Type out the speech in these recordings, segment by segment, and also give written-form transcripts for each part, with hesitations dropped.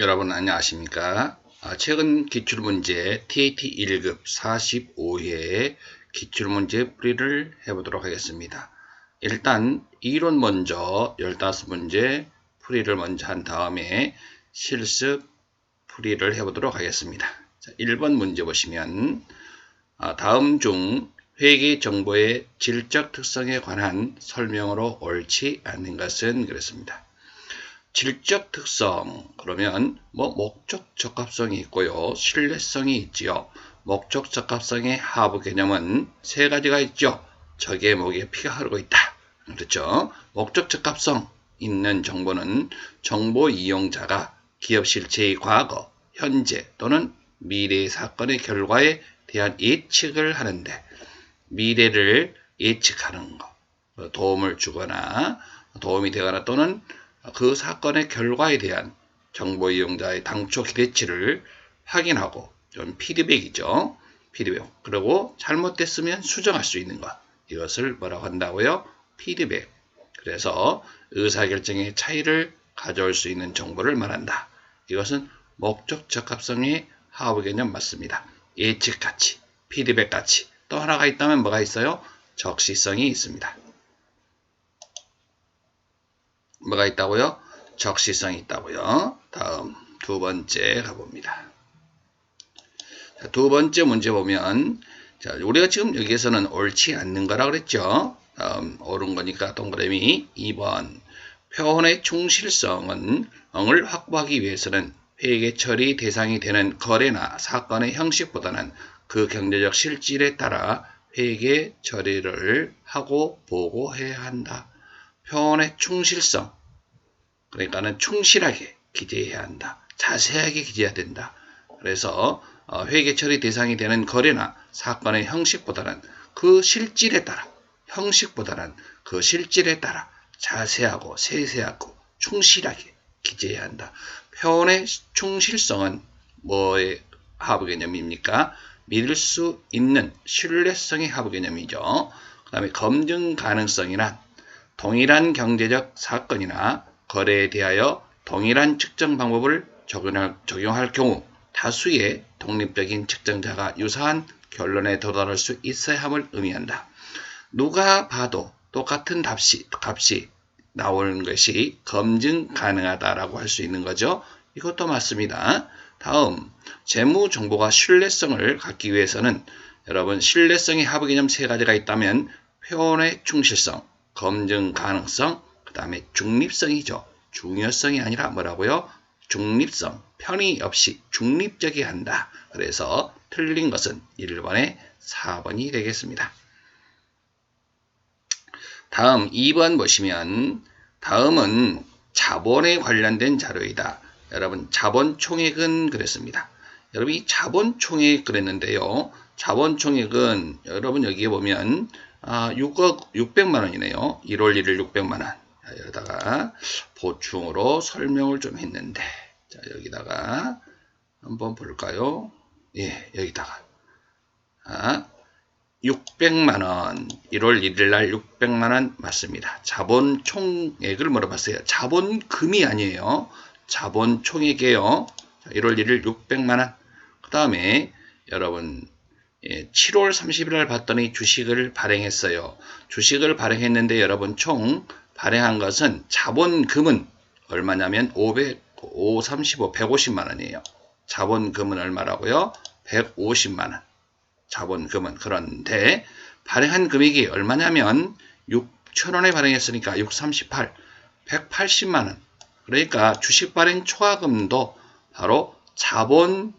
여러분 안녕하십니까? 최근 기출문제 TAT 1급 45회 기출문제 풀이를 해보도록 하겠습니다. 일단 이론 먼저 15문제 풀이를 먼저 한 다음에 실습 풀이를 해보도록 하겠습니다. 자, 1번 문제 보시면 다음 중 회계 정보의 질적 특성에 관한 설명으로 옳지 않는 것은 그랬습니다. 질적 특성 그러면 목적 적합성이 있고요, 신뢰성이 있지요. 목적 적합성의 하부 개념은 세 가지가 있죠. 적의 목에 피가 흐르고 있다. 그렇죠. 목적 적합성 있는 정보는 정보 이용자가 기업 실체의 과거, 현재 또는 미래의 사건의 결과에 대한 예측을 하는데, 미래를 예측하는 것, 도움을 주거나 도움이 되거나 또는 그 사건의 결과에 대한 정보 이용자의 당초 기대치를 확인하고 좀 피드백이죠. 피드백. 그리고 잘못됐으면 수정할 수 있는 것. 이것을 뭐라고 한다고요? 피드백. 그래서 의사결정의 차이를 가져올 수 있는 정보를 말한다. 이것은 목적 적합성의 하부 개념 맞습니다. 예측 가치, 피드백 가치. 또 하나가 있다면 뭐가 있어요? 적시성이 있습니다. 뭐가 있다고요? 적시성이 있다고요. 다음 두 번째 가봅니다. 자, 두 번째 문제 보면, 자, 우리가 지금 여기에서는 옳지 않는 거라 그랬죠. 다음 옳은 거니까 동그라미 2번. 표현의 충실성을 확보하기 위해서는 회계 처리 대상이 되는 거래나 사건의 형식보다는 그 경제적 실질에 따라 회계 처리를 하고 보고해야 한다. 표현의 충실성, 그러니까는 충실하게 기재해야 한다. 자세하게 기재해야 된다. 그래서 회계 처리 대상이 되는 거래나 사건의 형식보다는 그 실질에 따라, 형식보다는 그 실질에 따라 자세하고 세세하고 충실하게 기재해야 한다. 표현의 충실성은 뭐의 하부 개념입니까? 믿을 수 있는 신뢰성의 하부 개념이죠. 그 다음에 검증 가능성이란 동일한 경제적 사건이나 거래에 대하여 동일한 측정 방법을 적용할 경우 다수의 독립적인 측정자가 유사한 결론에 도달할 수 있어야 함을 의미한다. 누가 봐도 똑같은 값이 나오는 것이 검증 가능하다라고 할 수 있는 거죠. 이것도 맞습니다. 다음, 재무 정보가 신뢰성을 갖기 위해서는 여러분 신뢰성의 하부 개념 세 가지가 있다면 표현의 충실성, 검증 가능성, 그 다음에 중립성이죠. 중요성이 아니라 뭐라고요? 중립성, 편의 없이 중립적이어야 한다. 그래서 틀린 것은 1번에 4번이 되겠습니다. 다음 2번 보시면, 다음은 자본에 관련된 자료이다. 여러분 자본 총액은 그랬습니다. 여러분 이 자본 총액 그랬는데요. 자본 총액은 여러분 여기에 보면 6억 600만 원이네요. 1월 1일 600만 원. 자, 여기다가 보충으로 설명을 좀 했는데, 자, 여기다가 한번 볼까요? 예, 여기다가 600만 원, 1월 1일 날 600만 원 맞습니다. 자본 총액을 물어봤어요. 자본금이 아니에요. 자본 총액이에요. 1월 1일 600만 원. 그 다음에 여러분 7월 30일 날 봤더니 주식을 발행했어요. 주식을 발행했는데 여러분 총 발행한 것은 자본금은 얼마냐면 150만 원이에요. 자본금은 얼마라고요? 150만 원. 자본금은. 그런데 발행한 금액이 얼마냐면 6,000원에 발행했으니까 638, 180만 원. 그러니까 주식 발행 초과금도 바로 자본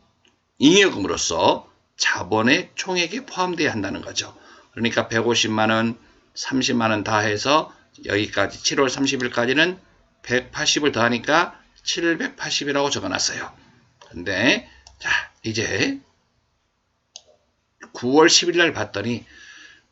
잉여금으로서 자본의 총액에 포함되어야 한다는 거죠. 그러니까 150만 원, 30만 원 다 해서 여기까지 7월 30일까지는 180을 더하니까 780이라고 적어놨어요. 근데 자, 이제 9월 10일 날 봤더니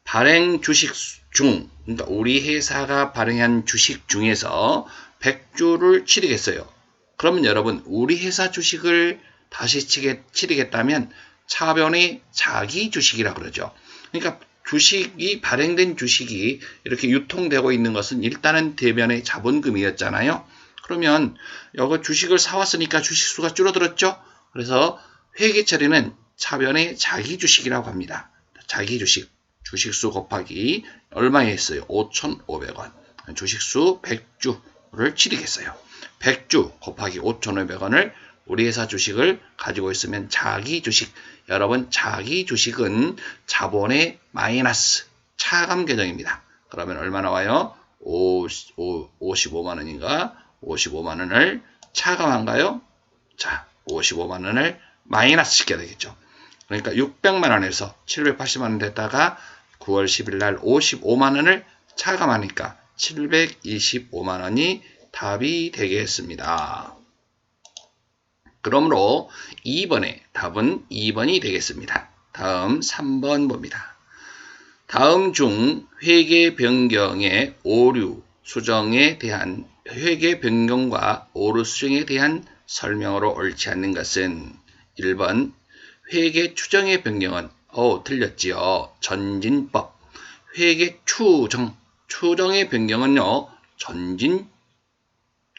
발행 주식 중, 그러니까 우리 회사가 발행한 주식 중에서 100주를 치르겠어요. 그러면 여러분 우리 회사 주식을 다시 치르겠다면 차변의 자기 주식이라 그러죠. 그러니까 주식이 발행된 주식이 이렇게 유통되고 있는 것은 일단은 대변의 자본금이었잖아요. 그러면 여기 주식을 사왔으니까 주식수가 줄어들었죠. 그래서 회계 처리는 차변의 자기 주식이라고 합니다. 자기 주식, 주식수 곱하기 얼마에 했어요? 5,500원. 주식수 100주를 치르겠어요. 100주 곱하기 5,500원을 우리 회사 주식을 가지고 있으면 자기 주식. 여러분, 자기 주식은 자본의 마이너스 차감 계정입니다. 그러면 얼마 나와요? 55만원인가? 55만원을 차감한가요? 자, 55만원을 마이너스 시켜야 되겠죠. 그러니까 600만원에서 780만원 됐다가 9월 10일 날 55만원을 차감하니까 725만원이 답이 되겠습니다. 그러므로 2번의 답은 2번이 되겠습니다. 다음 3번 봅니다. 다음 중 회계 변경의 오류 수정에 대한 회계 변경과 오류 수정에 대한 설명으로 옳지 않는 것은 1번 회계 추정의 변경은 틀렸지요. 전진법. 회계 추정의 변경은요.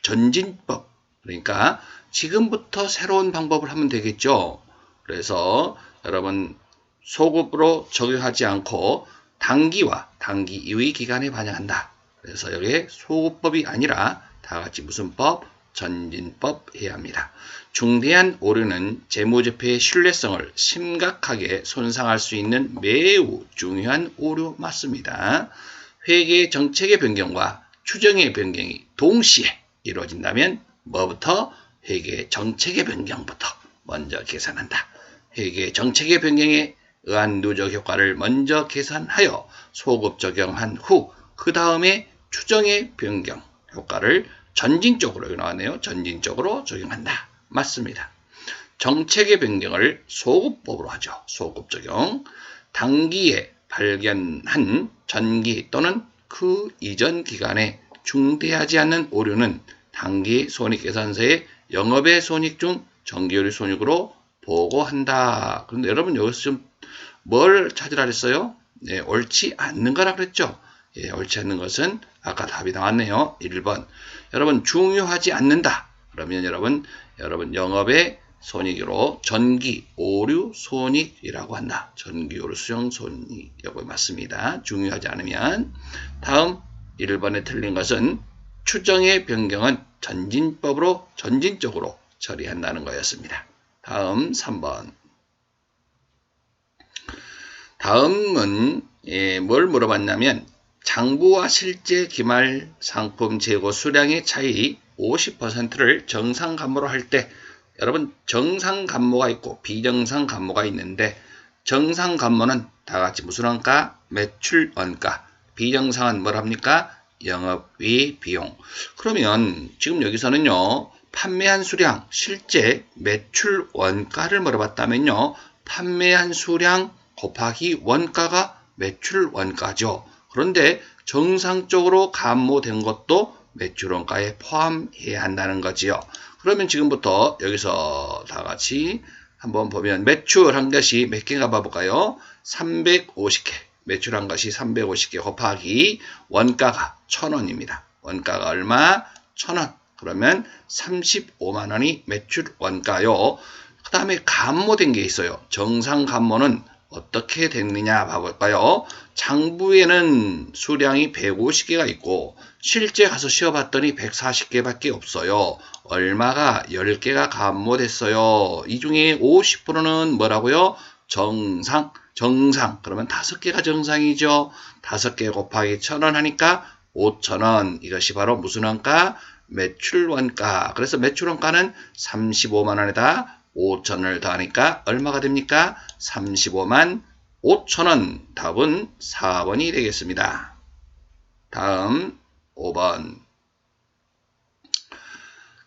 전진법. 그러니까 지금부터 새로운 방법을 하면 되겠죠. 그래서 여러분 소급으로 적용하지 않고 단기와 단기 이후의 기간에 반영한다. 그래서 여기에 소급법이 아니라 다같이 무슨 법? 전진법 해야 합니다. 중대한 오류는 재무제표의 신뢰성을 심각하게 손상할 수 있는 매우 중요한 오류 맞습니다. 회계 정책의 변경과 추정의 변경이 동시에 이루어진다면 뭐부터? 회계 정책의 변경부터 먼저 계산한다. 회계 정책의 변경에 의한 누적 효과를 먼저 계산하여 소급 적용한 후 그 다음에 추정의 변경 효과를 전진적으로 나왔네요. 전진적으로 적용한다. 맞습니다. 정책의 변경을 소급법으로 하죠. 소급 적용. 단기에 발견한 전기 또는 그 이전 기간에 중대하지 않는 오류는 단기 손익계산서에 영업의 손익 중 정기율의 손익으로 보고한다. 그런데 여러분 여기서 좀 뭘 찾으라 그랬어요? 네, 옳지 않는 거라 그랬죠. 예, 옳지 않는 것은 아까 답이 나왔네요. 1번. 여러분 중요하지 않는다. 그러면 여러분 영업의 손익으로 전기 오류 손익이라고 한다. 전기 오류 수정 손익. 이거 맞습니다. 중요하지 않으면. 다음 1번에 틀린 것은 추정의 변경은 전진법으로 전진적으로 처리한다는 거였습니다. 다음 3번. 다음은 뭘 물어봤냐면 장부와 실제 기말 상품 재고 수량의 차이 50%를 정상감모로 할 때 여러분 정상감모가 있고 비정상감모가 있는데 정상감모는 다같이 무슨 원가? 매출 원가. 비정상은 뭐랍니까? 영업위 비용. 그러면 지금 여기서는요. 판매한 수량, 실제 매출 원가를 물어봤다면요. 판매한 수량 곱하기 원가가 매출 원가죠. 그런데 정상적으로 감모된 것도 매출 원가에 포함해야 한다는 거지요. 그러면 지금부터 여기서 다 같이 한번 보면 매출한 것이 몇 개인가 봐볼까요? 350개. 매출한 것이 350개 곱하기 원가가 1,000원입니다. 원가가 얼마? 1,000원. 그러면 35만원이 매출 원가요. 그 다음에 감모된 게 있어요. 정상 감모는 어떻게 됐느냐 봐볼까요? 장부에는 수량이 150개가 있고 실제 가서 시어봤더니 140개밖에 없어요. 얼마가 10개가 감모됐어요. 이 중에 50%는 뭐라고요? 정상. 그러면 5개가 정상이죠. 5개 곱하기 1,000원 하니까 5,000원. 이것이 바로 무슨 원가? 매출 원가. 그래서 매출 원가는 35만원에다 5,000원을 더하니까 얼마가 됩니까? 35만 5,000원. 답은 4번이 되겠습니다. 다음 5번.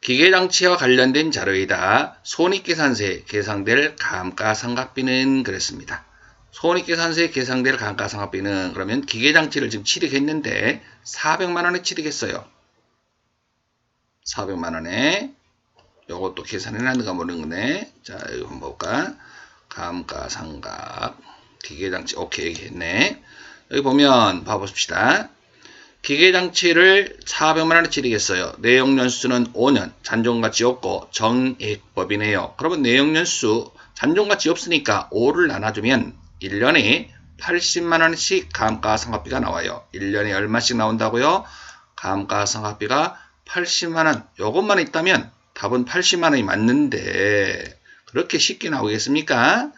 기계장치와 관련된 자료이다. 손익계산서에 계상될 감가상각비는 그랬습니다. 손익계산서에 계상될 감가상각비는 그러면 기계장치를 지금 취득했는데 400만원에 취득했어요. 400만원에 요것도 계산해놨는가 모르겠네. 자, 이거 한번 볼까? 감가상각 기계장치 오케이 했네. 여기 보면 봐봅시다. 기계장치를 400만원에 치르겠어요. 내용연수는 5년, 잔존가치 없고 정액법이네요. 그러면 내용연수, 잔존가치 없으니까 5를 나눠주면 1년에 80만원씩 감가상각비가 나와요. 1년에 얼마씩 나온다고요? 감가상각비가 80만원. 요것만 있다면 답은 80만원이 맞는데 그렇게 쉽게 나오겠습니까?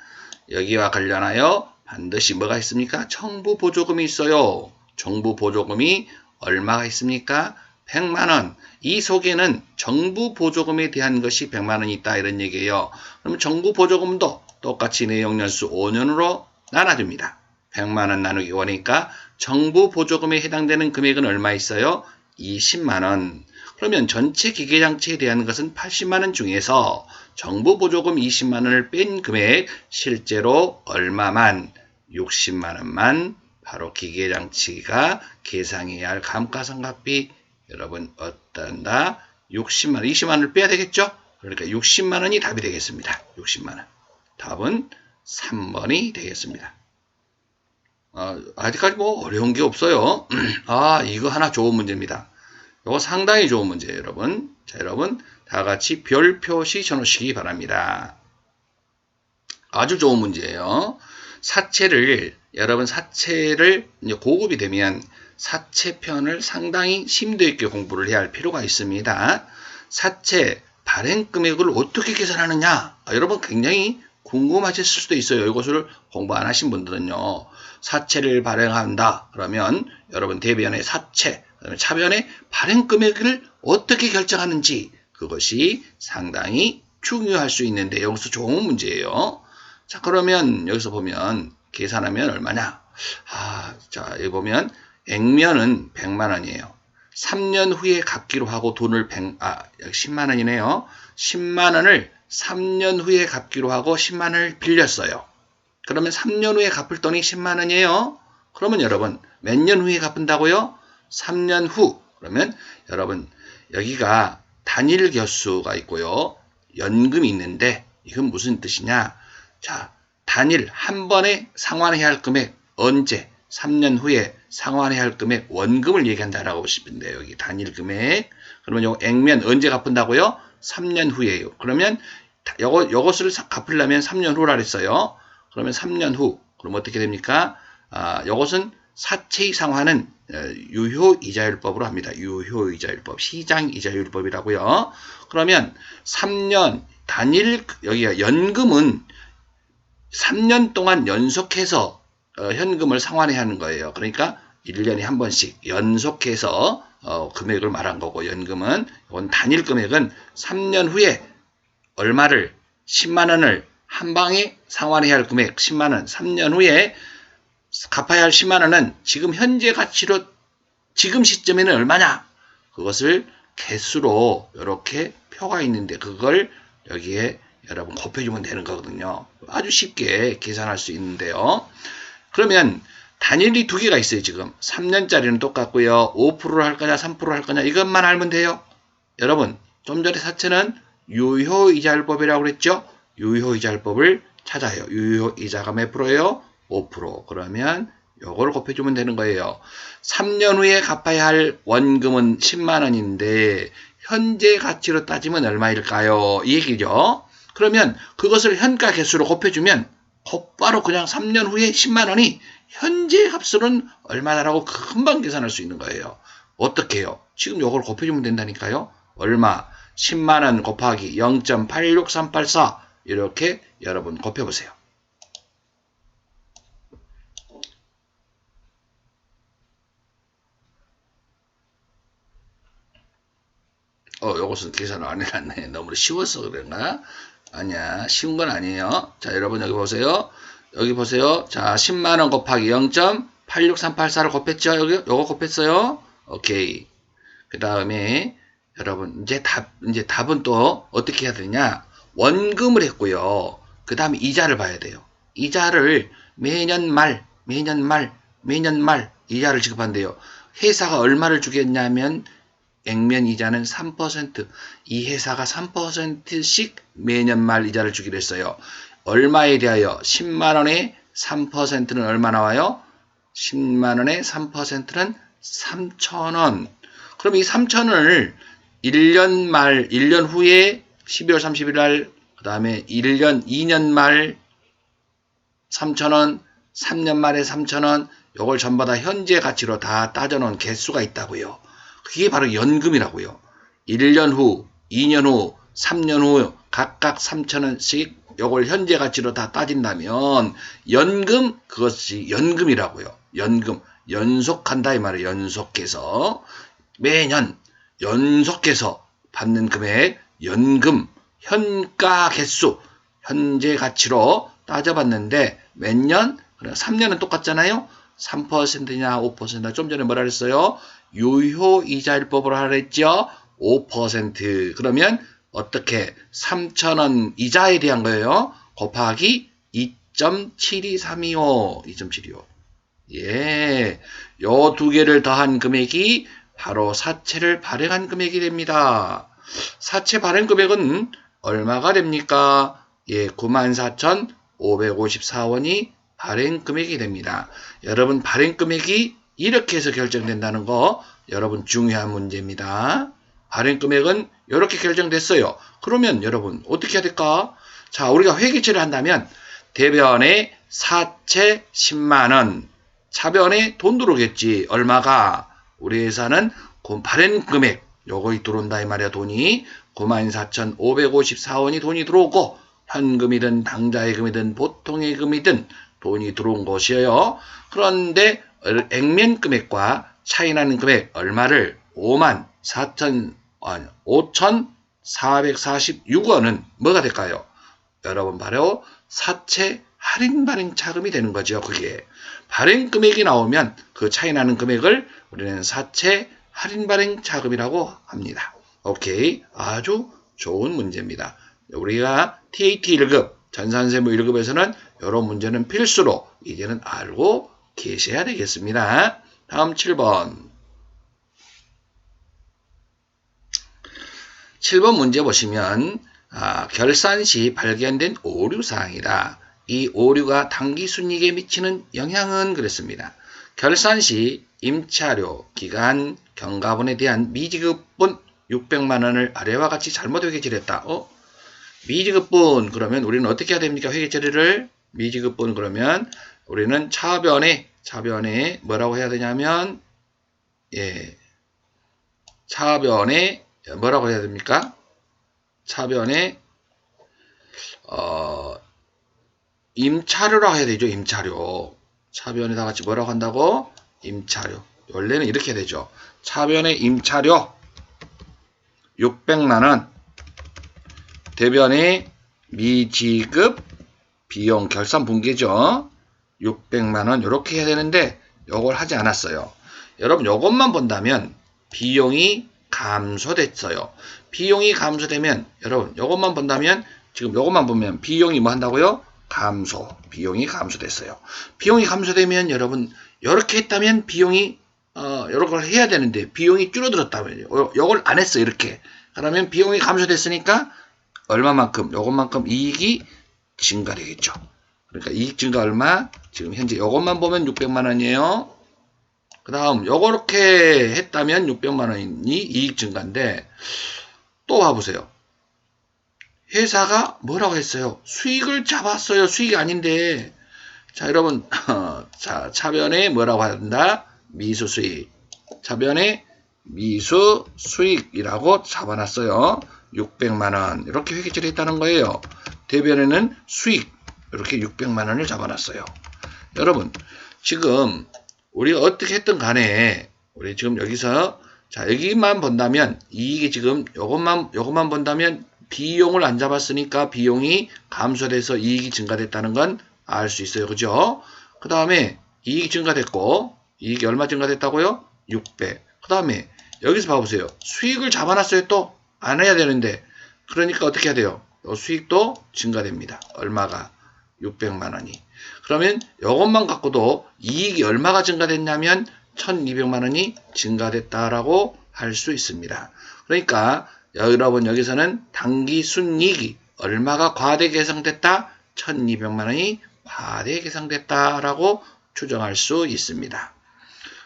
여기와 관련하여 반드시 뭐가 있습니까? 정부보조금이 있어요. 정부보조금이 얼마가 있습니까? 100만원. 이 속에는 정부보조금에 대한 것이 100만원이 있다 이런 얘기예요. 그러면 정부보조금도 똑같이 내용연수 5년으로 나눠줍니다. 100만원 나누기 5니까 정부보조금에 해당되는 금액은 얼마 있어요? 20만원. 그러면 전체 기계장치에 대한 것은 80만원 중에서 정부보조금 20만원을 뺀 금액 실제로 얼마만? 60만원만 바로 기계장치가 계상해야 할 감가상각비. 여러분 어떤다? 60만원, 20만원을 빼야 되겠죠? 그러니까 60만원이 답이 되겠습니다. 60만원. 답은 3번이 되겠습니다. 아직까지 뭐 어려운 게 없어요. 이거 하나 좋은 문제입니다. 이거 상당히 좋은 문제예요, 여러분. 자, 여러분 다 같이 별 표시 쳐놓으시기 바랍니다. 아주 좋은 문제예요. 여러분 사채를 이제 고급이 되면 사채편을 상당히 심도 있게 공부를 해야 할 필요가 있습니다. 사채 발행 금액을 어떻게 계산하느냐? 여러분 굉장히 궁금하실 수도 있어요. 이것을 공부 안 하신 분들은요. 사채를 발행한다. 그러면 여러분 대변의 사채, 그다음에 차변의 발행 금액을 어떻게 결정하는지 그것이 상당히 중요할 수 있는데 여기서 좋은 문제예요. 자, 그러면 여기서 보면 계산하면 얼마냐? 자, 여기 보면 액면은 100만원이에요. 3년 후에 갚기로 하고 돈을 10만원이네요. 10만원을 3년 후에 갚기로 하고 10만원을 빌렸어요. 그러면 3년 후에 갚을 돈이 10만원이에요. 그러면 여러분 몇 년 후에 갚는다고요? 3년 후. 그러면 여러분 여기가 단일 겨수가 있고요. 연금이 있는데 이건 무슨 뜻이냐? 자, 단일 한 번에 상환해야 할 금액 언제? 3년 후에 상환해야 할 금액 원금을 얘기한다라고 보시면 돼요. 여기 단일 금액. 그러면 요 액면 언제 갚는다고요? 3년 후에요. 그러면 요것을 갚으려면 3년 후라 그랬어요. 그러면 3년 후. 그럼 어떻게 됩니까? 요것은 사채의 상환은 유효이자율법으로 합니다. 유효이자율법, 시장이자율법이라고요. 그러면 3년 단일 여기가 연금은 3년 동안 연속해서 현금을 상환해야 하는 거예요. 그러니까 1년에 한 번씩 연속해서 금액을 말한 거고 연금은 이건 단일 금액은 3년 후에 얼마를 10만원을 한 방에 상환해야 할 금액 10만원 3년 후에 갚아야 할 10만원은 지금 현재 가치로 지금 시점에는 얼마냐 그것을 개수로 이렇게 표가 있는데 그걸 여기에 여러분 곱해주면 되는 거거든요. 아주 쉽게 계산할 수 있는데요. 그러면 단일이 두 개가 있어요. 지금 3년짜리는 똑같고요. 5%를 할 거냐 3%를 할 거냐 이것만 알면 돼요. 여러분 좀 전에 사채는 유효이자율법이라고 그랬죠. 유효이자율법을 찾아요. 유효이자가 몇 프로예요? 5%. 그러면 요걸 곱해주면 되는 거예요. 3년 후에 갚아야 할 원금은 10만원인데 현재 가치로 따지면 얼마일까요? 이 얘기죠. 그러면 그것을 현가 개수로 곱해주면 곧바로 그냥 3년 후에 10만원이 현재 값으로는 얼마다라고 금방 계산할 수 있는 거예요. 어떻게 해요? 지금 요걸 곱해주면 된다니까요. 얼마? 10만원 곱하기 0.86384 이렇게 여러분 곱해보세요. 요것은 계산을 안 해놨네. 너무 쉬워서 그런가? 아니야. 쉬운 건 아니에요. 자, 여러분 여기 보세요. 여기 보세요. 자, 10만원 곱하기 0.86384를 곱했죠? 여기, 요거 곱했어요? 오케이. 그 다음에, 여러분, 이제 답은 또 어떻게 해야 되냐? 원금을 했고요. 그 다음에 이자를 봐야 돼요. 이자를 매년 말 이자를 지급한대요. 회사가 얼마를 주겠냐면, 액면 이자는 3%, 이 회사가 3%씩 매년 말 이자를 주기로 했어요. 얼마에 대하여 10만원에 3%는 얼마 나와요? 10만원에 3%는 3,000원. 그럼 이 3,000원을 1년 후에 12월 30일 날, 그 다음에 2년 말 3,000원, 3년 말에 3,000원, 요걸 전부 다 현재 가치로 다 따져놓은 개수가 있다고요. 그게 바로 연금이라고요. 1년 후, 2년 후, 3년 후 각각 3,000원씩 요걸 현재 가치로 다 따진다면 연금, 그것이 연금이라고요. 연금, 연속한다 이 말이에요. 연속해서 매년 연속해서 받는 금액, 연금, 현가 개수, 현재 가치로 따져봤는데 몇 년? 3년은 똑같잖아요. 3%냐 5%냐 좀 전에 뭐라 그랬어요? 유효이자율법으로 하라 했죠. 5%. 그러면 어떻게 3,000원 이자에 대한 거예요. 곱하기 2.72325. 2.725. 예. 요 두 개를 더한 금액이 바로 사채를 발행한 금액이 됩니다. 사채 발행 금액은 얼마가 됩니까? 예, 94,554원이 발행 금액이 됩니다. 여러분 발행 금액이 이렇게 해서 결정된다는 거 여러분 중요한 문제입니다. 발행 금액은 이렇게 결정됐어요. 그러면 여러분 어떻게 해야 될까? 자, 우리가 회계처리를 한다면 대변에 사채 10만원, 차변에 돈 들어오겠지. 얼마가? 우리 회사는 발행 금액 요거 들어온다 이 말이야. 돈이 94,554원이 돈이 들어오고 현금이든 당좌예금이든 보통예금이든 돈이 들어온 것이에요. 그런데 액면 금액과 차이나는 금액 얼마를 5,446원은 뭐가 될까요? 여러분 바로 사채 할인 발행 차금이 되는 거죠. 그게 발행 금액이 나오면 그 차이나는 금액을 우리는 사채 할인 발행 차금이라고 합니다. 오케이, 아주 좋은 문제입니다. 우리가 TAT 1급, 전산세무 1급에서는 이런 문제는 필수로 이제는 알고 계셔야 되겠습니다. 다음 7번. 7번 문제 보시면 결산 시 발견된 오류사항이다. 이 오류가 당기순이익에 미치는 영향은 그랬습니다. 결산 시 임차료, 기간, 경과분에 대한 미지급분 600만원을 아래와 같이 잘못 회계처리했다. 미지급분 그러면 우리는 어떻게 해야 됩니까? 회계처리를 미지급분 그러면 우리는 차변에 뭐라고 해야 되냐면 차변에 뭐라고 해야 됩니까? 차변에 임차료라고 해야 되죠. 임차료. 차변에 다 같이 뭐라고 한다고? 임차료. 원래는 이렇게 되죠. 차변에 임차료 600만원, 대변에 미지급 비용 결산 분기죠. 600만원 이렇게 해야 되는데 요걸 하지 않았어요. 여러분 요것만 본다면 비용이 감소됐어요. 비용이 감소되면 여러분 요것만 본다면 지금 요것만 보면 비용이 뭐 한다고요? 감소. 비용이 감소됐어요. 비용이 감소되면 여러분 이렇게 했다면 비용이 이런 걸 해야 되는데 비용이 줄어들었다면 요걸 안 했어 이렇게. 그러면 비용이 감소됐으니까 얼마만큼? 요것만큼 이익이 증가되겠죠. 그러니까 이익 증가 얼마? 지금 현재 요것만 보면 600만원이에요. 그 다음 요렇게 했다면 600만원이 이익 증가인데 또 봐보세요. 회사가 뭐라고 했어요? 수익을 잡았어요. 수익이 아닌데. 자, 여러분, 자, 차변에 뭐라고 한다? 미수수익. 차변에 미수수익이라고 잡아놨어요. 600만원. 이렇게 회계처리 했다는 거예요. 대변에는 수익. 이렇게 600만원을 잡아놨어요. 여러분, 지금 우리가 어떻게 했든 간에 우리 지금 여기서 자, 여기만 본다면 이익이 지금 요것만 본다면 비용을 안 잡았으니까 비용이 감소돼서 이익이 증가됐다는 건 알 수 있어요. 그죠? 그 다음에 이익이 증가됐고 이익이 얼마 증가됐다고요? 600. 그 다음에 여기서 봐보세요. 수익을 잡아놨어요. 또 안 해야 되는데 그러니까 어떻게 해야 돼요? 수익도 증가됩니다. 얼마가? 600만원이. 그러면 이것만 갖고도 이익이 얼마가 증가됐냐면 1200만원이 증가됐다라고 할 수 있습니다. 그러니까 여러분 여기서는 당기순이익이 얼마가 과대 계상됐다? 1200만원이 과대 계상됐다라고 추정할 수 있습니다.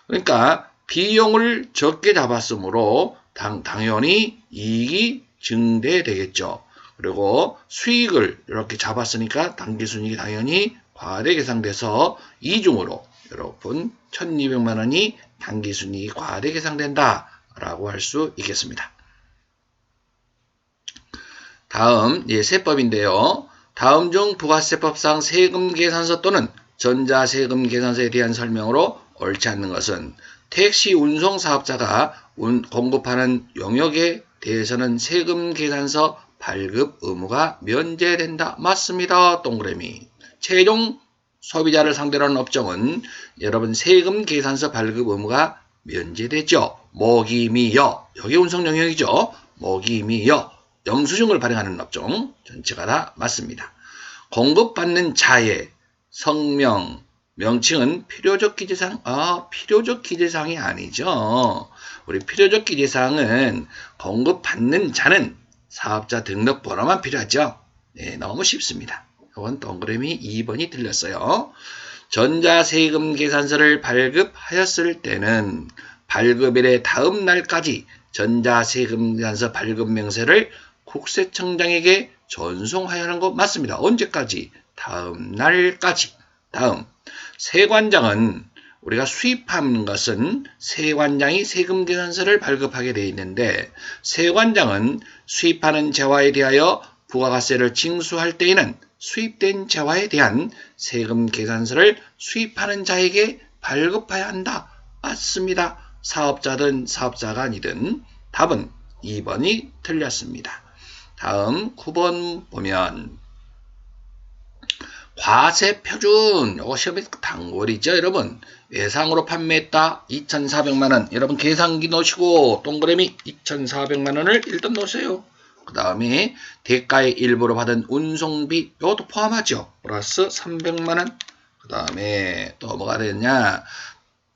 그러니까 비용을 적게 잡았으므로 당연히 이익이 증대되겠죠. 그리고 수익을 이렇게 잡았으니까 당기순이익이 당연히 과대 계상돼서 이중으로 여러분 1200만 원이 당기순이익이 과대 계상된다 라고 할 수 있겠습니다. 다음 세법인데요. 다음 중 부가세법상 세금계산서 또는 전자세금계산서에 대한 설명으로 옳지 않는 것은 택시 운송 사업자가 공급하는 용역에 대해서는 세금계산서 발급 의무가 면제된다. 맞습니다. 동그라미. 최종 소비자를 상대로 하는 업종은 여러분 세금계산서 발급 의무가 면제되죠. 모기미여. 여기 운송 영역이죠. 모기미여. 영수증을 발행하는 업종 전체가 다 맞습니다. 공급받는 자의 성명, 명칭은 필요적 기재사항, 필요적 기재사항이 아니죠. 우리 필요적 기재사항은 공급받는 자는 사업자 등록번호만 필요하죠. 네, 너무 쉽습니다. 이건 동그라미 2번이 틀렸어요. 전자세금계산서를 발급하였을 때는 발급일의 다음 날까지 전자세금계산서 발급 명세를 국세청장에게 전송하여야 하는 거 맞습니다. 언제까지? 다음 날까지. 다음, 세관장은 우리가 수입한 것은 세관장이 세금계산서를 발급하게 되어 있는데 세관장은 수입하는 재화에 대하여 부가가세를 징수할 때에는 수입된 재화에 대한 세금계산서를 수입하는 자에게 발급해야 한다. 맞습니다. 사업자든 사업자가 아니든 답은 2번이 틀렸습니다. 다음 9번 보면 과세표준, 이거 시험에 단골이죠 여러분. 외상으로 판매했다 2,400만원. 여러분 계산기 놓으시고 동그라미 2,400만원을 일단 놓으세요. 그 다음에 대가의 일부로 받은 운송비, 이것도 포함하죠. 플러스 300만원. 그 다음에 또 뭐가 되냐,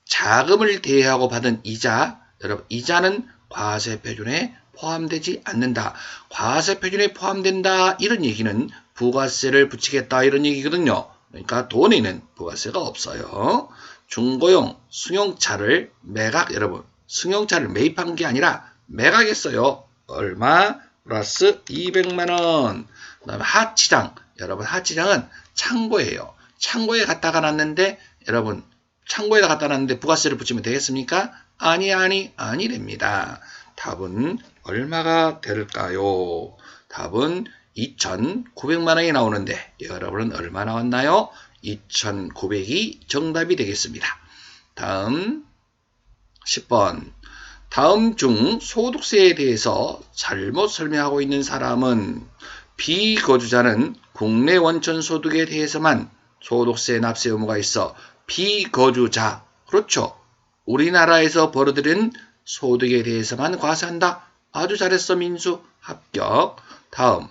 자금을 대여하고 받은 이자. 여러분 이자는 과세표준에 포함되지 않는다. 과세표준에 포함된다 이런 얘기는 부가세를 붙이겠다 이런 얘기거든요. 그러니까 돈에는 부가세가 없어요. 중고용 승용차를 매각, 여러분 승용차를 매입한 게 아니라 매각했어요. 얼마? 플러스 200만원. 그 다음에 하치장, 여러분 하치장은 창고예요. 창고에 갖다가 놨는데 여러분 창고에다 갖다 놨는데 부가세를 붙이면 되겠습니까? 아니 됩니다. 답은 얼마가 될까요? 답은 2,900만원이 나오는데 여러분은 얼마 나왔나요? 2,900이 정답이 되겠습니다. 다음 10번. 다음 중 소득세에 대해서 잘못 설명하고 있는 사람은 비거주자는 국내 원천 소득에 대해서만 소득세 납세 의무가 있어 비거주자, 그렇죠. 우리나라에서 벌어들인 소득에 대해서만 과세한다. 아주 잘했어 민수. 합격. 다음,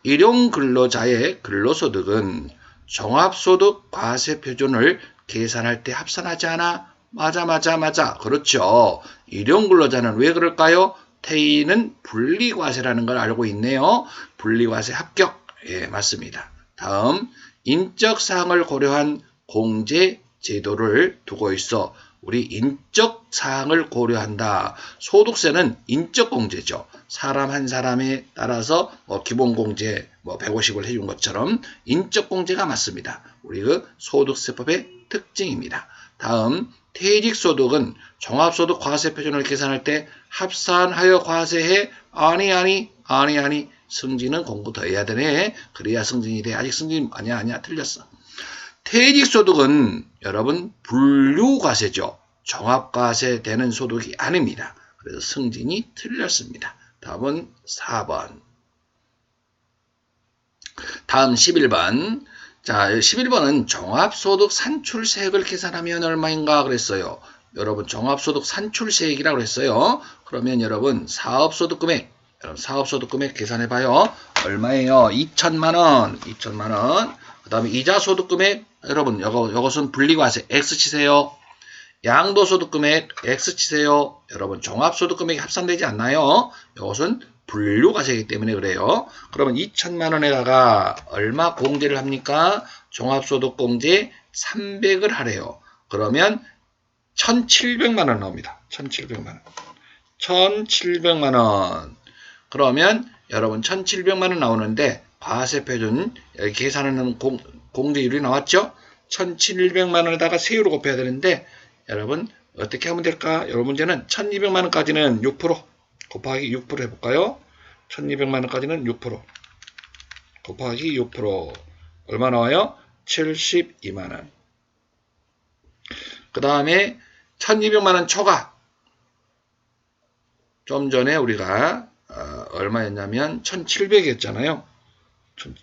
일용근로자의 근로소득은 종합소득 과세표준을 계산할 때 합산하지 않아? 맞아. 그렇죠. 일용근로자는 왜 그럴까요? 태인은 분리과세라는 걸 알고 있네요. 분리과세 합격. 예, 맞습니다. 다음, 인적사항을 고려한 공제제도를 두고 있어 우리 인적사항을 고려한다. 소득세는 인적공제죠. 사람 한 사람에 따라서 기본공제 150을 해준 것처럼 인적공제가 맞습니다. 우리 그 소득세법의 특징입니다. 다음, 퇴직소득은 종합소득 과세표준을 계산할 때 합산하여 과세해. 아니. 승진은 공부 더 해야 되네. 그래야 승진이 돼. 아직 승진 아니야. 틀렸어. 퇴직소득은 여러분 분류과세죠. 종합과세 되는 소득이 아닙니다. 그래서 승진이 틀렸습니다. 답은 4번. 다음 11번. 자, 11번은 종합소득 산출세액을 계산하면 얼마인가 그랬어요. 여러분 종합소득 산출세액이라고 했어요. 그러면 여러분 사업소득금액 계산해봐요. 얼마예요? 2천만원. 그 다음에 이자소득금액, 여러분 요것은 분리과세 X 치세요. 양도소득금액 X 치세요. 여러분 종합소득금액이 합산되지 않나요? 이것은 분류과세이기 때문에 그래요. 그러면 2천만원에다가 얼마 공제를 합니까? 종합소득공제 300을 하래요. 그러면 1,700만원 나옵니다. 1700만원. 1700만원. 그러면 여러분 1700만원 나오는데 과세표준 여기 계산하는 공제율이 나왔죠? 1700만원에다가 세율을 곱해야 되는데 여러분 어떻게 하면 될까? 여러분 문제는 1200만원까지는 6% 곱하기 6% 해볼까요? 1200만원까지는 6% 곱하기 6% 얼마 나와요? 72만원. 그 다음에 1200만원 초과. 좀 전에 우리가 얼마였냐면 1700이었잖아요.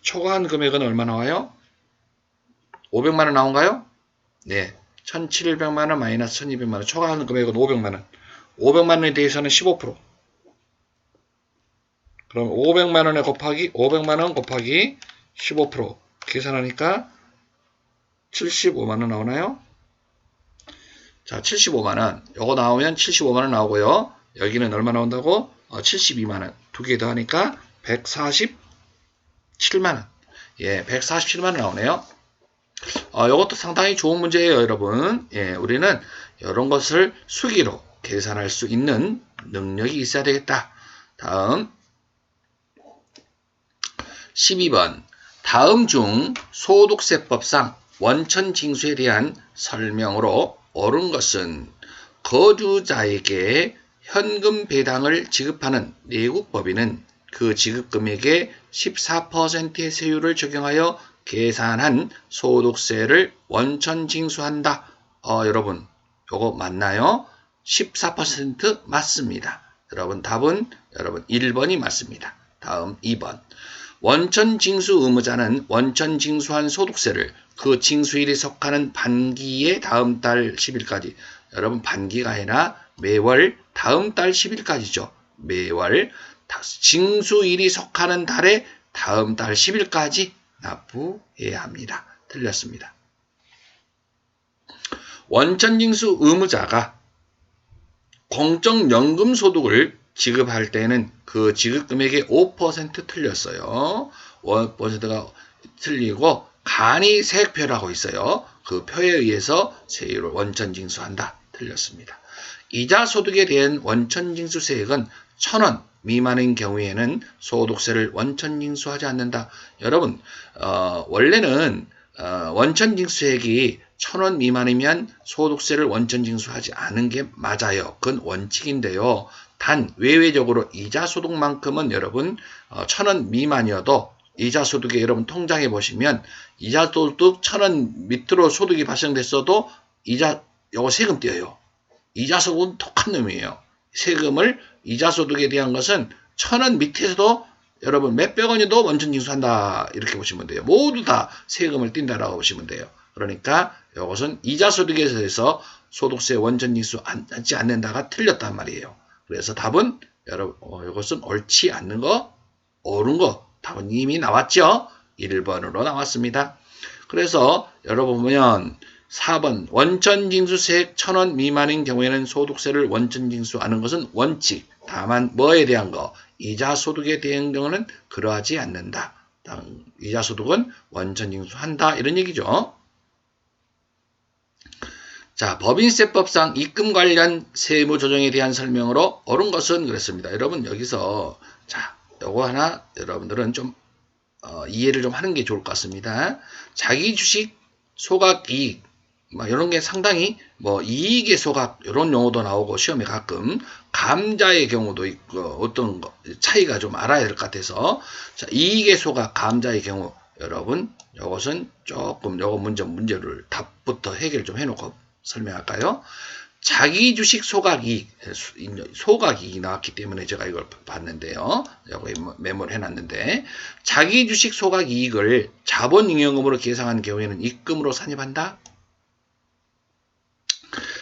초과한 금액은 얼마 나와요? 500만원 나온가요? 네. 1700만원 마이너스 1200만원 초과한 금액은 500만원. 500만원에 대해서는 15%. 그럼 500만원에 곱하기 500만원 곱하기 15% 계산하니까 75만원 나오나요? 자, 75만원. 요거 나오면 75만원 나오고요. 여기는 얼마 나온다고? 72만원. 두 개 더 하니까 147만원. 예, 147만원 나오네요. 요것도 상당히 좋은 문제예요, 여러분. 예, 우리는 이런 것을 수기로 계산할 수 있는 능력이 있어야 되겠다. 다음 12번. 다음 중 소득세법상 원천징수에 대한 설명으로 옳은 것은 거주자에게 현금 배당을 지급하는 내국법인은 그 지급금액의 14%의 세율을 적용하여 계산한 소득세를 원천징수한다. 여러분, 요거 맞나요? 14% 맞습니다. 여러분, 답은 여러분 1번이 맞습니다. 다음 2번. 원천징수 의무자는 원천징수한 소득세를 그 징수일이 속하는 반기의 다음 달 10일까지. 여러분, 반기가 아니라 매월 다음 달 10일까지죠. 매월 징수일이 속하는 달에 다음 달 10일까지 납부해야 합니다. 틀렸습니다. 원천징수 의무자가 공적연금소득을 지급할 때는 그 지급금액의 5% 틀렸어요. 5%가 틀리고 간이 세액표라고 있어요. 그 표에 의해서 세율을 원천징수한다. 틀렸습니다. 이자소득에 대한 원천징수세액은 1,000원 미만인 경우에는 소득세를 원천징수하지 않는다. 여러분, 원래는 원천징수세액이 1,000원 미만이면 소득세를 원천징수하지 않은 게 맞아요. 그건 원칙인데요. 단 외외적으로 이자소득만큼은 여러분 1,000원 미만이어도 이자소득에 여러분 통장에 보시면 이자소득 1,000원 밑으로 소득이 발생됐어도 요거 세금 떼어요. 이자소득은 독한 놈이에요. 세금을 이자소득에 대한 것은 1,000원 밑에서도 여러분 몇백 원이도 원천징수한다. 이렇게 보시면 돼요. 모두 다 세금을 띈다라고 보시면 돼요. 그러니까 이것은 이자소득에 대해서 소득세 원천징수 하지 않는다가 틀렸단 말이에요. 그래서 답은 여러분 이것은 옳지 않는 거, 옳은 거 답은 이미 나왔죠. 1번으로 나왔습니다. 그래서 여러분 보면 4번 원천징수세액 1,000원 미만인 경우에는 소득세를 원천징수하는 것은 원칙. 다만 뭐에 대한 거? 이자소득에 대한 경우는 그러하지 않는다. 이자소득은 원천징수한다. 이런 얘기죠. 자, 법인세법상 입금 관련 세무 조정에 대한 설명으로 옳은 것은 그랬습니다. 여러분 여기서 자, 요거 하나 여러분들은 좀 이해를 좀 하는 게 좋을 것 같습니다. 자기 주식 소각이익 이런 게 상당히 이익의 소각 이런 용어도 나오고 시험에 가끔 감자의 경우도 있고 어떤 차이가 좀 알아야 될 것 같아서 자, 이익의 소각 감자의 경우 여러분 이것은 조금 요거 문제를 답부터 해결 좀 해놓고 설명할까요? 자기 주식 소각이익 소각이익이 나왔기 때문에 제가 이걸 봤는데요. 여기 메모를 해놨는데 자기 주식 소각이익을 자본잉여금으로 계상한 경우에는 입금으로 산입한다.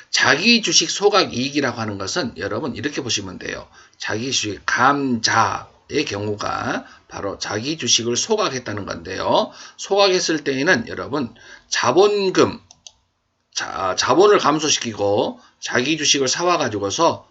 자기 주식 소각이익이라고 하는 것은 여러분 이렇게 보시면 돼요. 자기 주식 감자의 경우가 바로 자기 주식을 소각했다는 건데요. 소각했을 때에는 여러분 자본금 자본을 감소시키고 자기 주식을 사와가지고서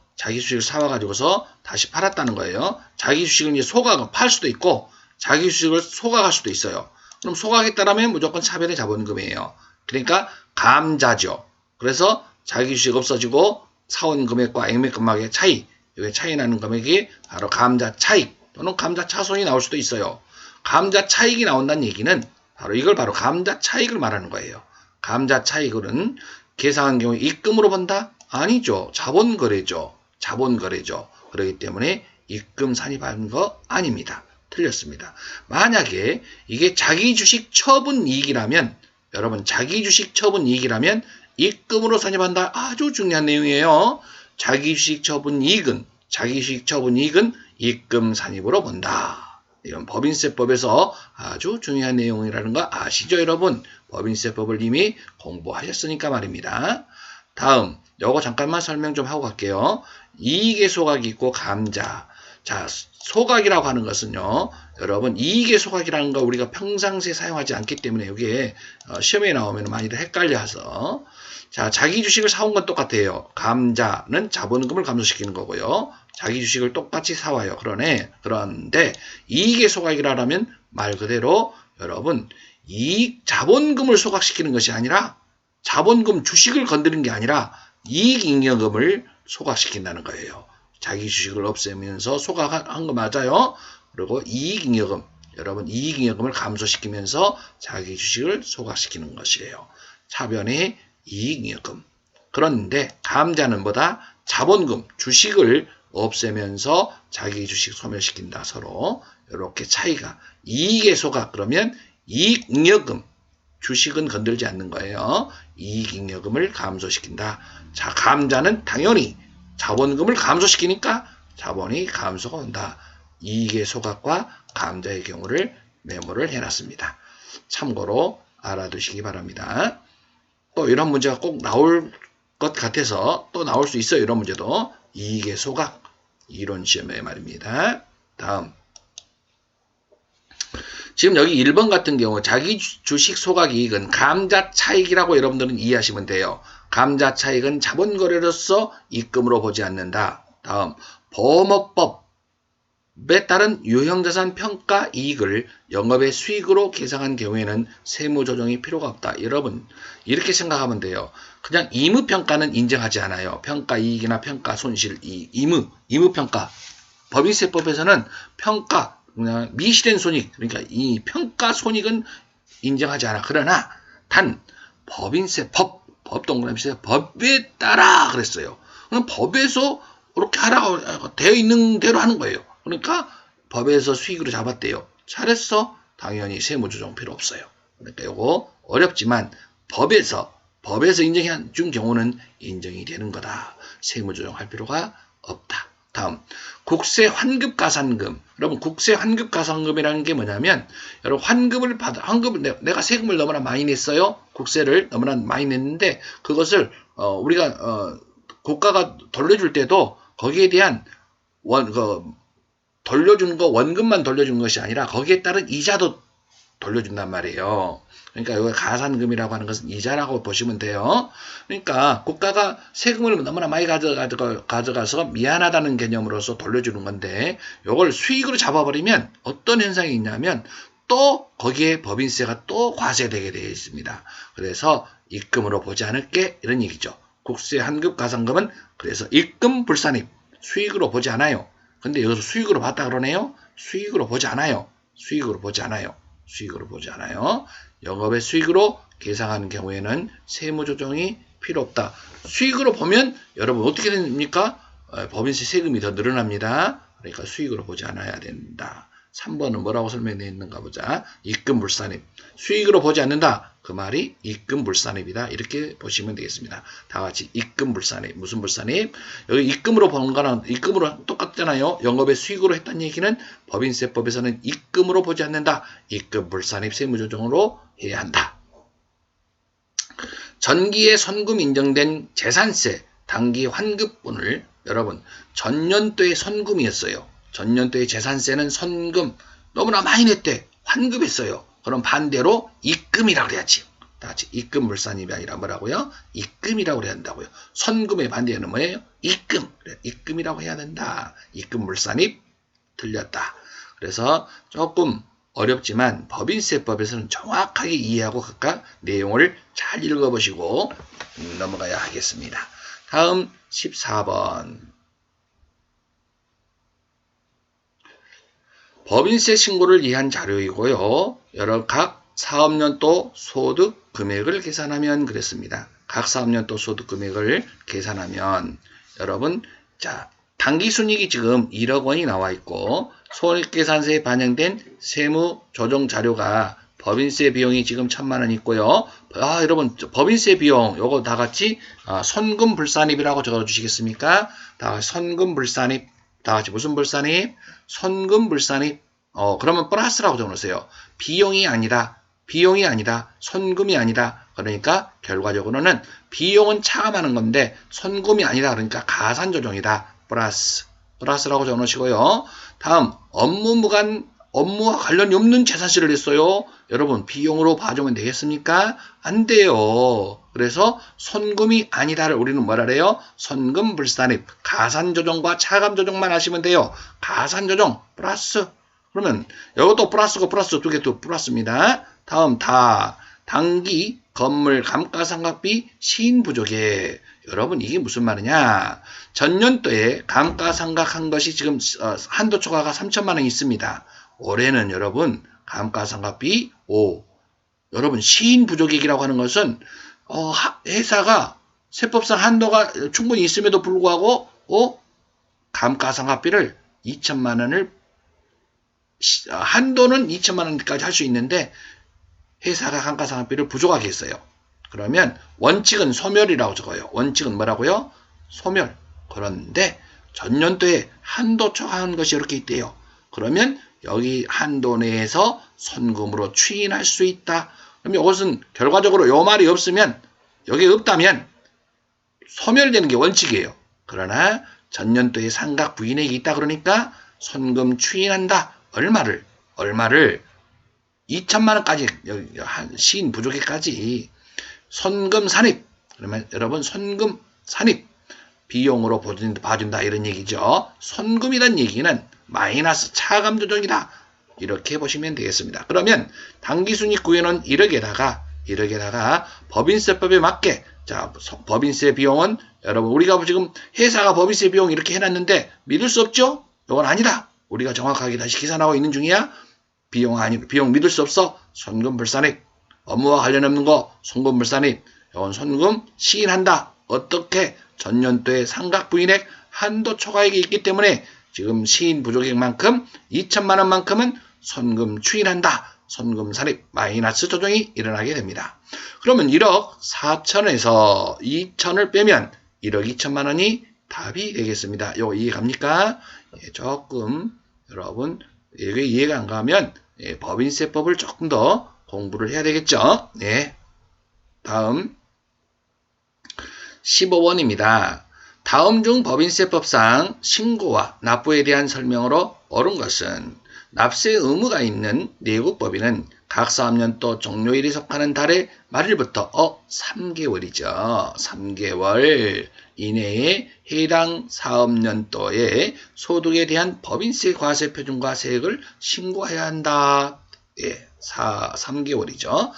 다시 팔았다는 거예요. 자기 주식을 이제 팔 수도 있고 자기 주식을 소각할 수도 있어요. 그럼 소각했다라면 무조건 차변의 자본금이에요. 그러니까 감자죠. 그래서 자기 주식 없어지고 사온 금액과 액면 금액의 차이, 이게 차이 나는 금액이 바로 감자 차익 또는 감자 차손이 나올 수도 있어요. 감자 차익이 나온다는 얘기는 바로 이걸 바로 감자 차익을 말하는 거예요. 감자 차익은 계상한 경우에 입금으로 본다? 아니죠. 자본거래죠. 자본거래죠. 그렇기 때문에 입금 산입하는 거 아닙니다. 틀렸습니다. 만약에 이게 자기주식 처분이익이라면, 여러분 자기주식 처분이익이라면 입금으로 산입한다. 아주 중요한 내용이에요. 자기주식 처분이익은 입금 산입으로 본다. 이건 법인세법에서 아주 중요한 내용이라는 거 아시죠, 여러분? 법인세법을 이미 공부하셨으니까 말입니다. 다음, 요거 잠깐만 설명 좀 하고 갈게요. 이익의 소각이 있고 감자. 자, 소각이라고 하는 것은요, 여러분 이익의 소각이라는 거 우리가 평상시에 사용하지 않기 때문에 이게 시험에 나오면 많이들 헷갈려서, 자, 자기 주식을 사온 건 똑같아요. 감자는 자본금을 감소시키는 거고요. 자기 주식을 똑같이 사와요. 그런데 이익의 소각이라면 말 그대로 여러분 자본금을 소각시키는 것이 아니라, 자본금 주식을 건드리는 게 아니라 이익잉여금을 소각시킨다는 거예요. 자기 주식을 없애면서 소각한 거 맞아요. 그리고 이익잉여금, 여러분 이익잉여금을 감소시키면서 자기 주식을 소각시키는 것이에요. 차변이 이익잉여금. 그런데 감자는 뭐다? 자본금, 주식을 없애면서 자기 주식 소멸시킨다. 서로 이렇게 차이가. 이익의 소각 그러면 이익잉여금, 주식은 건들지 않는 거예요. 이익잉여금을 감소시킨다. 자, 감자는 당연히 자본금을 감소시키니까 자본이 감소가 온다. 이익의 소각과 감자의 경우를 메모를 해놨습니다. 참고로 알아두시기 바랍니다. 또 이런 문제가 꼭 나올 것 같아서 또 나올 수 있어요. 이런 문제도. 이익의 소각, 이론 시험에 말입니다. 다음. 지금 여기 1번 같은 경우 자기 주식 소각 이익은 감자 차익이라고 여러분들은 이해하시면 돼요. 감자 차익은 자본거래로서 입금으로 보지 않는다. 다음, 보험업법에 따른 유형자산 평가 이익을 영업의 수익으로 계상한 경우에는 세무조정이 필요가 없다. 여러분 이렇게 생각하면 돼요. 그냥 의무평가는 인정하지 않아요. 평가이익이나 평가손실 이익, 의무평가. 법인세법에서는 평가, 그냥 미실현 손익, 그러니까 이 평가 손익은 인정하지 않아. 그러나 단 법인세법, 동그라미세 법에 따라 그랬어요. 그럼 법에서 이렇게 하라고 되어 있는 대로 하는 거예요. 그러니까 법에서 수익으로 잡았대요. 잘했어. 당연히 세무조정 필요 없어요. 그러니까 이거 어렵지만 법에서 인정해 준 경우는 인정이 되는 거다. 세무조정할 필요가 없다. 다음, 국세환급가산금. 여러분 국세환급가산금이라는 게 뭐냐면, 여러분 환급을 내가 세금을 너무나 많이 냈어요. 국세를 너무나 많이 냈는데 그것을 우리가 국가가 돌려줄 때도 거기에 대한 돌려주는 거, 원금만 돌려주는 것이 아니라 거기에 따른 이자도 돌려준단 말이에요. 그러니까 여기 가산금이라고 하는 것은 이자라고 보시면 돼요. 그러니까 국가가 세금을 너무나 많이 가져가서 미안하다는 개념으로서 돌려주는 건데, 이걸 수익으로 잡아버리면 어떤 현상이 있냐면 또 거기에 법인세가 또 과세되게 되어 있습니다. 그래서 입금으로 보지 않을게, 이런 얘기죠. 국세 환급 가산금은 그래서 입금 불산입, 수익으로 보지 않아요. 근데 여기서 수익으로 봤다 그러네요. 수익으로 보지 않아요. 영업의 수익으로 계상하는 경우에는 세무조정이 필요 없다. 수익으로 보면 여러분 어떻게 됩니까? 법인세 세금이 더 늘어납니다. 그러니까 수익으로 보지 않아야 된다. 3번은 뭐라고 설명되어 있는가 보자. 입금불산입. 수익으로 보지 않는다. 그 말이 입금불산입이다. 이렇게 보시면 되겠습니다. 다 같이 입금불산입. 무슨 불산입? 여기 입금으로 보는 거랑 입금으로 똑같잖아요. 영업의 수익으로 했다는 얘기는 법인세법에서는 입금으로 보지 않는다. 입금불산입 세무조정으로 해야 한다. 전기에 선금 인정된 재산세 당기 환급분을, 여러분 전년도에 선금이었어요. 전년도에 재산세는 선금 너무나 많이 냈대. 환급했어요. 그럼 반대로 입금이라고 그래야지. 다 같이 입금불산입이 아니라 뭐라고요? 입금이라고 그래야 한다고요. 선금의 반대는 뭐예요? 입금. 그래, 입금이라고 해야 된다. 입금불산입 틀렸다. 그래서 조금 어렵지만 법인세법에서는 정확하게 이해하고 각각 내용을 잘 읽어보시고 넘어가야 하겠습니다. 다음 14번. 법인세 신고를 위한 자료이고요. 여러 각 사업년도 소득 금액을 계산하면 그랬습니다. 각 사업년도 소득 금액을 계산하면 여러분 자 당기순이익이 지금 1억 원이 나와 있고 손익계산서에 반영된 세무조정 자료가 법인세 비용이 지금 1,000만 원 있고요. 여러분 법인세 비용 요거 다 같이 선금불산입이라고 적어주시겠습니까? 다 같이 선금불산입 다 같이 무슨 불산입? 선금불산입. 그러면 플러스라고 적어놓으세요. 비용이 아니라 선금이 아니다. 그러니까 결과적으로는 비용은 차감하는 건데 선금이 아니다. 그러니까 가산조정이다. 플러스라고 적어놓으시고요. 다음 업무와 관련이 없는 재산실을 냈어요. 여러분 비용으로 봐주면 되겠습니까? 안 돼요. 그래서 선금이 아니다를 우리는 뭐라 그래요? 선금불산입 가산조정과 차감조정만 하시면 돼요. 가산조정 플러스. 그러면 이것도 플러스고 플러스 두 개 또 플러스입니다. 다음 당기 건물 감가상각비 시인부족에 여러분 이게 무슨 말이냐? 전년도에 감가상각한 것이 지금 한도 초과가 3천만 원 있습니다. 올해는 여러분 감가상각비 5. 여러분 시인부족액이라고 하는 것은 회사가 세법상 한도가 충분히 있음에도 불구하고 감가상각비를 2천만 원을 한도는 2천만 원까지 할 수 있는데 회사가 감가상각비를 부족하게 했어요. 그러면 원칙은 소멸이라고 적어요. 원칙은 뭐라고요? 소멸. 그런데 전년도에 한도 초과한 것이 이렇게 있대요. 그러면 여기 한도 내에서 선금으로 추인할 수 있다. 그럼 이것은 결과적으로 요 말이 없으면 여기 없다면 소멸되는 게 원칙이에요. 그러나 전년도에 상각 부인액이 있다 그러니까 선금 추인한다. 얼마를 2천만 원까지 시인 부족액까지 선금 산입. 그러면 여러분 선금 산입 비용으로 봐준다 이런 얘기죠. 선금이란 얘기는 마이너스 차감 조정이다. 이렇게 보시면 되겠습니다. 그러면 당기순이익 구해놓은 1억에다가 법인세법에 맞게 자 법인세 비용은 여러분 우리가 지금 회사가 법인세 비용 이렇게 해놨는데 믿을 수 없죠? 이건 아니다. 우리가 정확하게 다시 계산하고 있는 중이야. 비용 믿을 수 없어. 선금불산입. 업무와 관련 없는 거 선금불산입. 이건 선금 시인한다. 어떻게? 전년도에 상각 부인액 한도 초과액이 있기 때문에 지금 시인 부족액만큼 2천만 원만큼은 선금 추인한다. 선금 산입 마이너스 조정이 일어나게 됩니다. 그러면 1억 4천에서 2천을 빼면 1억 2천만 원이 답이 되겠습니다. 이거 이해갑니까? 조금 여러분 이게 이해가 안 가면 법인세법을 조금 더 공부를 해야 되겠죠. 네. 다음 15번입니다. 다음 중 법인세법상 신고와 납부에 대한 설명으로 옳은 것은 납세 의무가 있는 내국법인은 각 사업년도 종료일이 속하는 달의 말일부터 3개월이죠. 3개월 이내에 해당 사업년도의 소득에 대한 법인세 과세 표준과 세액을 신고해야 한다. 3개월이죠.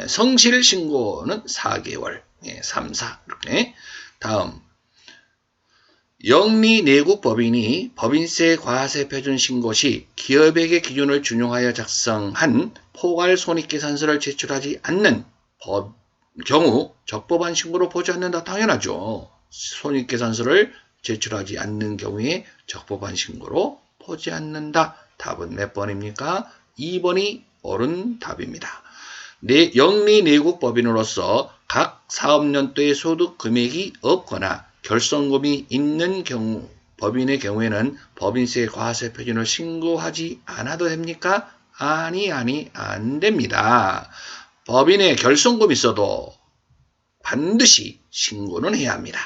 성실 신고는 4개월. 3, 4 이렇게. 다음 영리내국법인이 법인세 과세 표준 신고 시 기업액의 기준을 준용하여 작성한 포괄손익계산서를 제출하지 않는 경우 적법한 신고로 보지 않는다. 당연하죠. 손익계산서를 제출하지 않는 경우에 적법한 신고로 보지 않는다. 답은 몇 번입니까? 2번이 옳은 답입니다. 영리내국법인으로서 각 사업년도의 소득 금액이 없거나 결손금이 있는 경우 법인의 경우에는 법인세 과세 표준을 신고하지 않아도 됩니까? 안 됩니다. 법인에 결손금이 있어도 반드시 신고는 해야 합니다.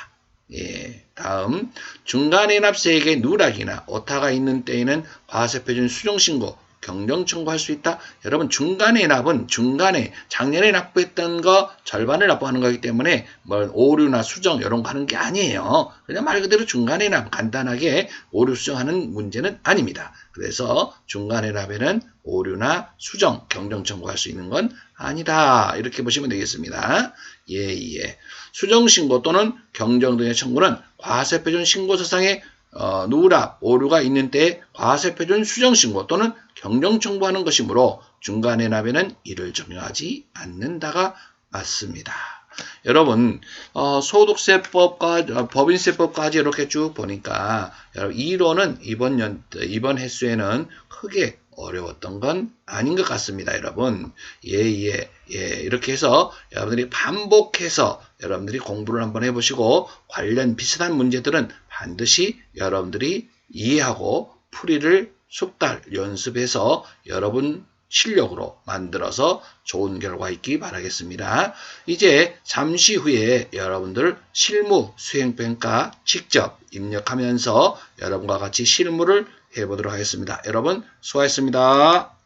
다음 중간에 납세액의 누락이나 오타가 있는 때에는 과세 표준 수정 신고 경정 청구할 수 있다. 여러분 중간에 납은 중간에 작년에 납부했던 거 절반을 납부하는 거기 때문에 뭐 오류나 수정 이런 거 하는 게 아니에요. 그냥 말 그대로 중간에 납 간단하게 오류 수정하는 문제는 아닙니다. 그래서 중간에 납에는 오류나 수정, 경정 청구할 수 있는 건 아니다. 이렇게 보시면 되겠습니다. 예. 수정신고 또는 경정 등의 청구는 과세표준 신고서상에 누락, 오류가 있는 때에 과세표준 수정신고 또는 경정 청구하는 것이므로 중간에 납에는 이를 적용하지 않는다가 맞습니다. 여러분 소득세법과 법인세법까지 이렇게 쭉 보니까 여러분 이론은 이번 횟수에는 크게 어려웠던 건 아닌 것 같습니다. 여러분 이렇게 해서 여러분들이 반복해서 여러분들이 공부를 한번 해보시고 관련 비슷한 문제들은 반드시 여러분들이 이해하고 풀이를 숙달 연습해서 여러분 실력으로 만들어서 좋은 결과 있기 바라겠습니다. 이제 잠시 후에 여러분들 실무 수행평가 직접 입력하면서 여러분과 같이 실무를 해보도록 하겠습니다. 여러분 수고하셨습니다.